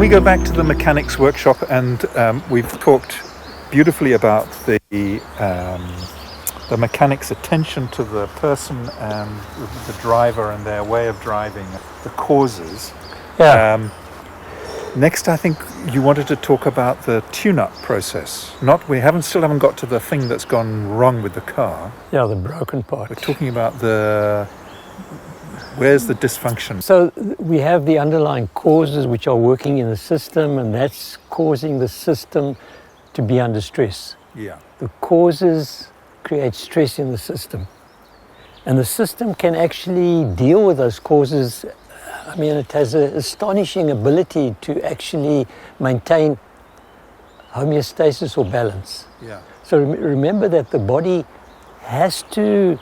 we go back to the mechanics workshop, and we've talked beautifully about the mechanics' attention to the person and the driver and their way of driving, the causes. Yeah. Next, I think you wanted to talk about the tune-up process. We still haven't got to the thing that's gone wrong with the car. Yeah, the broken part. We're talking about where's the dysfunction? So we have the underlying causes which are working in the system, and that's causing the system to be under stress. Yeah. The causes create stress in the system. And the system can actually deal with those causes. I mean, it has an astonishing ability to actually maintain homeostasis or balance. Yeah. So remember that the body has to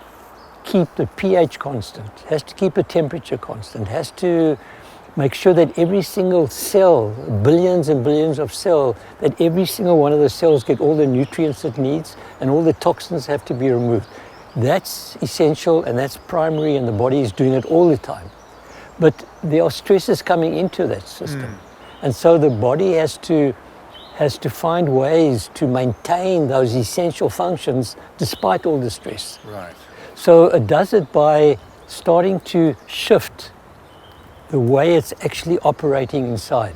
keep the pH constant, has to keep the temperature constant, has to make sure that every single cell, billions and billions of cells, that every single one of the cells get all the nutrients it needs and all the toxins have to be removed. That's essential and that's primary, and the body is doing it all the time. But there are stresses coming into that system. And so the body has to find ways to maintain those essential functions despite all the stress. Right. So it does it by starting to shift the way it's actually operating inside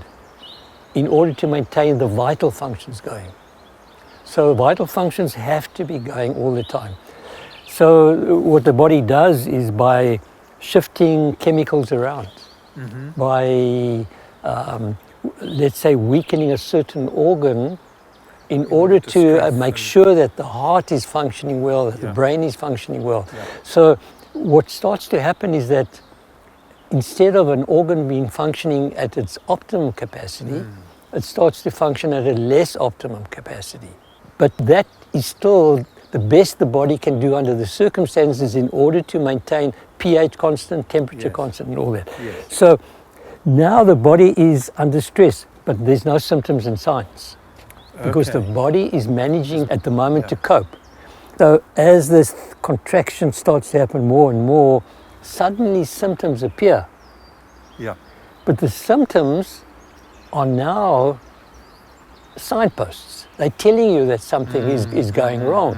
in order to maintain the vital functions going. So vital functions have to be going all the time. So what the body does is by shifting chemicals around, by, let's say, weakening a certain organ in order to make sure that the heart is functioning well, that the brain is functioning well. Yeah. So what starts to happen is that instead of an organ being functioning at its optimum capacity, it starts to function at a less optimum capacity. But that is still the best the body can do under the circumstances in order to maintain pH constant, temperature constant, and all that. Yes. So now the body is under stress, but there's no symptoms and signs because the body is managing at the moment to cope. So as this contraction starts to happen more and more, suddenly symptoms appear. Yeah. But the symptoms are now signposts. They're telling you that something is going wrong.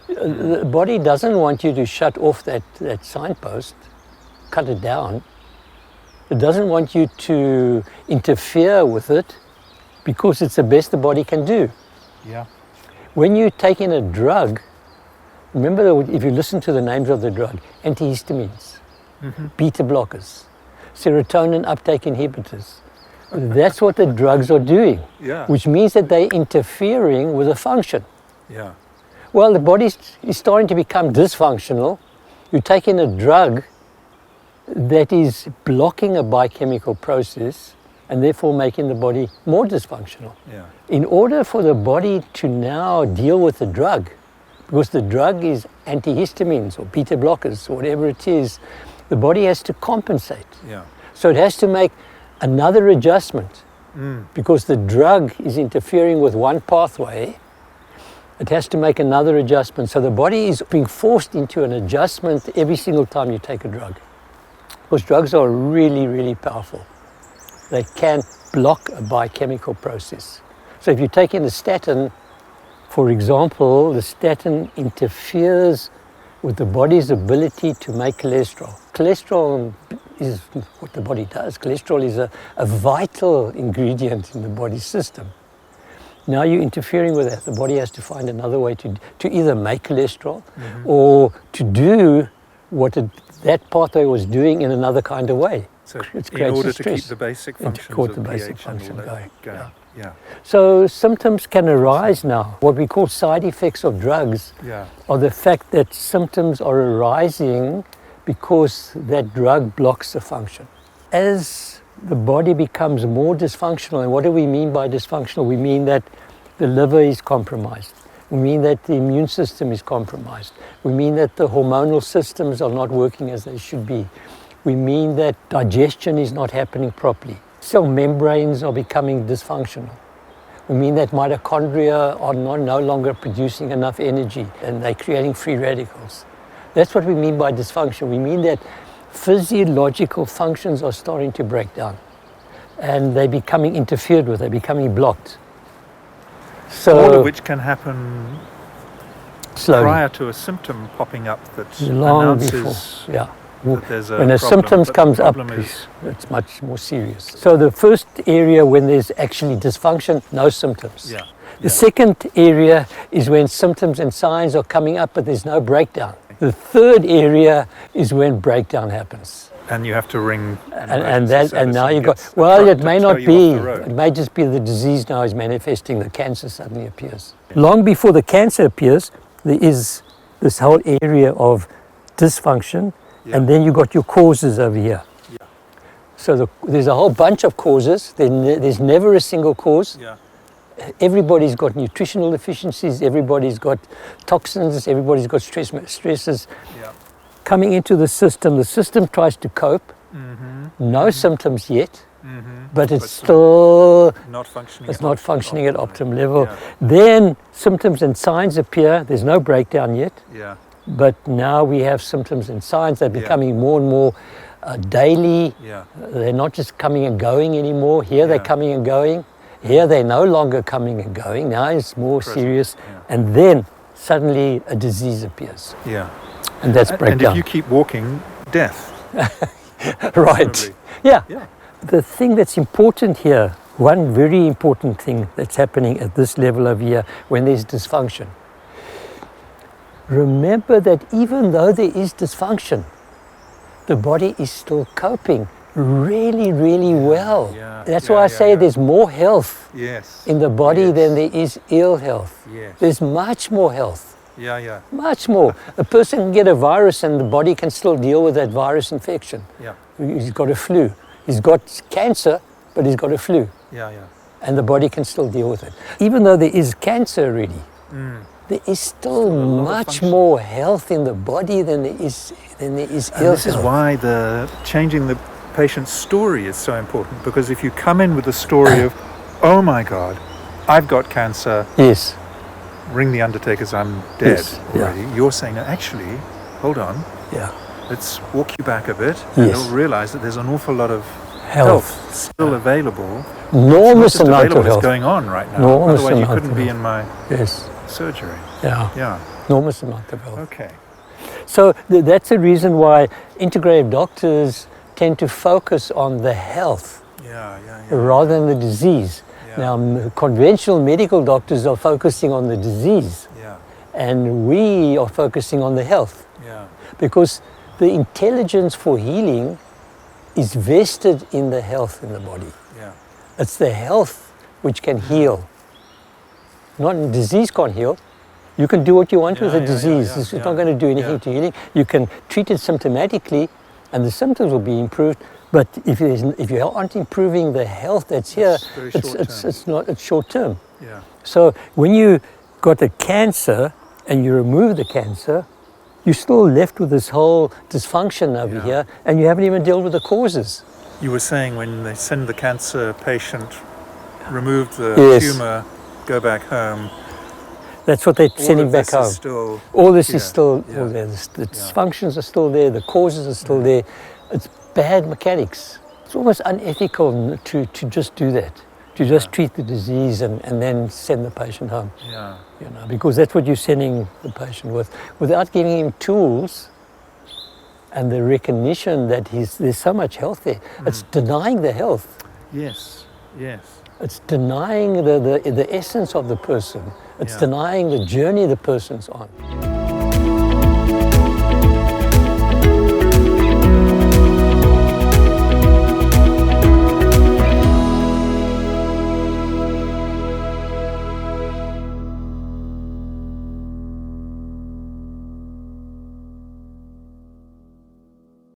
The body doesn't want you to shut off that signpost, cut it down. It doesn't want you to interfere with it because it's the best the body can do. Yeah. When you take in a drug, remember that if you listen to the names of the drug, antihistamines, beta blockers, serotonin uptake inhibitors, that's what the drugs are doing, which means that they're interfering with the function. Yeah. Well, the body is starting to become dysfunctional. You take in a drug that is blocking a biochemical process and therefore making the body more dysfunctional. Yeah. In order for the body to now deal with the drug, because the drug is antihistamines or beta blockers or whatever it is, the body has to compensate. Yeah. So it has to make another adjustment because the drug is interfering with one pathway. It has to make another adjustment. So the body is being forced into an adjustment every single time you take a drug. Because drugs are really, really powerful. They can block a biochemical process. So if you take in a statin, for example, the statin interferes with the body's ability to make cholesterol. Cholesterol is what the body does. Cholesterol is a vital ingredient in the body's system. Now you're interfering with that. The body has to find another way to either make cholesterol or to do what that pathway was doing in another kind of way. So It in creates order a to stress. keep the basic And to functions keep of the basic pH and function all that going. Yeah. So symptoms can arise now. What we call side effects of drugs are the fact that symptoms are arising because that drug blocks the function. As the body becomes more dysfunctional, and what do we mean by dysfunctional? We mean that the liver is compromised. We mean that the immune system is compromised. We mean that the hormonal systems are not working as they should be. We mean that digestion is not happening properly. Cell membranes are becoming dysfunctional. We mean that mitochondria are no longer producing enough energy and they're creating free radicals. That's what we mean by dysfunction. We mean that physiological functions are starting to break down. and they're becoming interfered with, they're becoming blocked. So all of which can happen slowly, prior to a symptom popping up that long announces before. Yeah. that there's a When a problem. symptoms But comes the up, problem is, it's much more serious. So the first area when there's actually dysfunction, no symptoms. yeah, The second area is when symptoms and signs are coming up but there's no breakdown. The third area is when breakdown happens. and you have to ring And now you've got, get well, a it truck may to not tow you be, off the road. it may just be the disease now is manifesting, the cancer suddenly appears. Long before the cancer appears, there is this whole area of dysfunction, and then you've got your causes over here. Yeah. So there's a whole bunch of causes, there's never a single cause. Yeah. Everybody's got nutritional deficiencies, everybody's got toxins, everybody's got stresses Yeah. coming into the system tries to cope, no symptoms yet, but it's still Not functioning. it's not functioning at optimum level. Yeah. Then symptoms and signs appear, there's no breakdown yet, Yeah. but now we have symptoms and signs that are becoming more and more daily. Yeah. They're not just coming and going anymore. Here they're Yeah. coming and going. Here they're no longer coming and going. Now it's more Present, serious. yeah. And then suddenly a disease appears. Yeah. And that's And breakdown. if you keep walking, death. Right. Presumably. Yeah. Yeah. The thing that's important here, one very important thing that's happening at this level of here when there's dysfunction. Remember that even though there is dysfunction, the body is still coping really, really well. yeah, That's yeah, why I yeah, say yeah. there's more health Yes. in the body Yes. than there is ill health. Yes. There's much more health, Yeah. Yeah. much more. A person can get a virus and the body can still deal with that virus infection. Yeah. He's got a flu. He's got cancer, but he's got a flu. Yeah. Yeah. And the body can still deal with it. Even though there is cancer already, there is still lot of much function. more health in the body than there is And ill this is health. why the changing the patient's story is so important, because if you come in with the story of, oh my God, I've got cancer, Yes, ring the undertakers, I'm dead Yes, yeah. already. You're saying, actually, hold on, yeah. let's walk you back a bit, and Yes. you'll realize that there's an awful lot of Health. still available. Enormous It's amount available, of it's health. going on right now. Enormous Otherwise you amount couldn't of be health. in my Yes, surgery. yeah. Yeah. Enormous amount of health. Okay. So that's the reason why integrative doctors tend to focus on the health Yeah. Yeah. Yeah. rather than the disease. Yeah. Now, conventional medical doctors are focusing on the disease, Yeah. and we are focusing on the health, Yeah. because the intelligence for healing is vested in the health in the body. Yeah. It's the health which can heal. Not disease can't heal. You can do what you want with a disease. It's not going to do anything to healing. You can treat it symptomatically, and the symptoms will be improved. But if you aren't improving the health that's here, very short-term. it's short term. Yeah. So when you got a cancer and you remove the cancer, you're still left with this whole dysfunction over here, and you haven't even dealt with the causes. You were saying when they send the cancer patient, remove the Yes. tumor, go back home. That's what they're all sending of back this home. Is still All this here. is still Yeah. all there. The dysfunctions are still there. The causes are still there. It's bad mechanics. It's almost unethical to just do that, to just treat the disease and then send the patient home. Yeah. You know, because that's what you're sending the patient with, without giving him tools and the recognition that there's so much health there. It's denying the health. Yes. Yes. It's denying the essence of the person. It's denying the journey the person's on.